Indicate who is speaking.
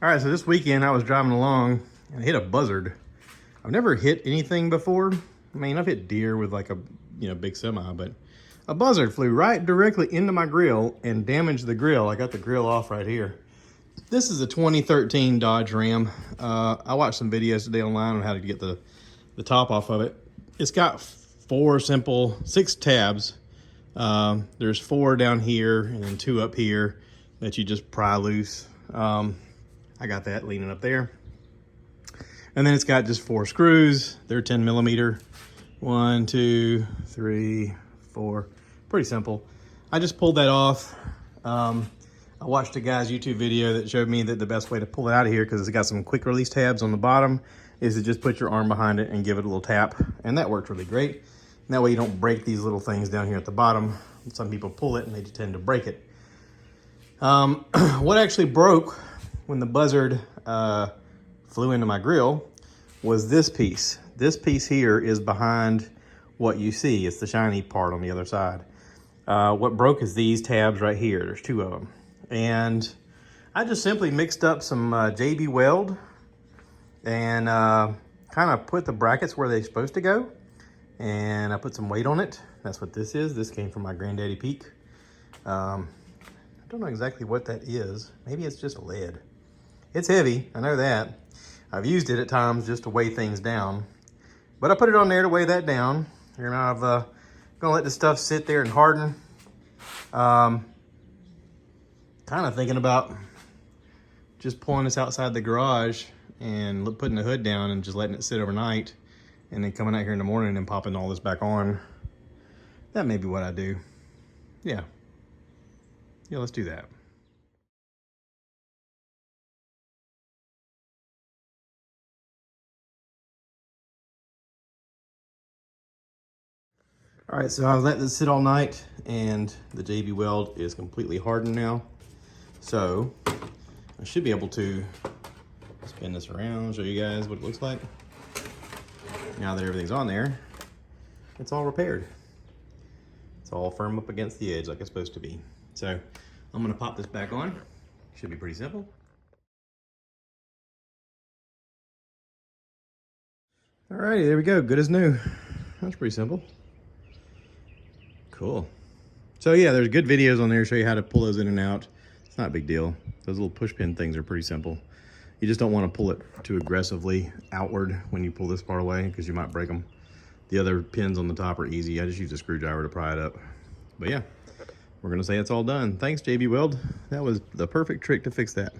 Speaker 1: All right, so this weekend I was driving along and I hit a buzzard. I've never hit anything before. I mean, I've hit deer with like a, big semi, but a buzzard flew right directly into my grill and damaged the grill. I got the grill off right here. This is a 2013 Dodge Ram. I watched some videos today online on how to get the top off of it. It's got 6 tabs. There's 4 down here and then 2 up here that you just pry loose. I got that leaning up there. And then it's got just 4 screws. They're 10 millimeter. 1, 2, 3, 4. Pretty simple. I just pulled that off. I watched a guy's YouTube video that showed me that the best way to pull it out of here, because it's got some quick release tabs on the bottom, is to just put your arm behind it and give it a little tap. And that worked really great. And that way you don't break these little things down here at the bottom. Some people pull it and they tend to break it. What actually broke when the Buzzard flew into my grill was this piece. This piece here is behind what you see. It's the shiny part on the other side. What broke is these tabs right here. There's 2 of them. And I just simply mixed up some JB Weld and kind of put the brackets where they're supposed to go. And I put some weight on it. That's what this is. This came from my Granddaddy Peak. I don't know exactly what that is. Maybe it's just lead. It's heavy, I know that. I've used it at times just to weigh things down. But I put it on there to weigh that down. And I'm gonna let this stuff sit there and harden. Kind of thinking about just pulling this outside the garage and putting the hood down and just letting it sit overnight. And then coming out here in the morning and popping all this back on. That may be what I do. Yeah, let's do that. All right, so I've let this sit all night and the JB Weld is completely hardened now. So I should be able to spin this around, show you guys what it looks like. Now that everything's on there, it's all repaired. It's all firm up against the edge like it's supposed to be. So I'm gonna pop this back on. Should be pretty simple. All righty, there we go, good as new. That's pretty simple. Cool. So yeah, there's good videos on there to show you how to pull those in and out. It's not a big deal. Those little push pin things are pretty simple. You just don't want to pull it too aggressively outward when you pull this part away, because you might break them. The other pins on the top are easy. I just use a screwdriver to pry it up. But yeah, we're gonna say it's all done. Thanks, JB Weld. That was the perfect trick to fix that.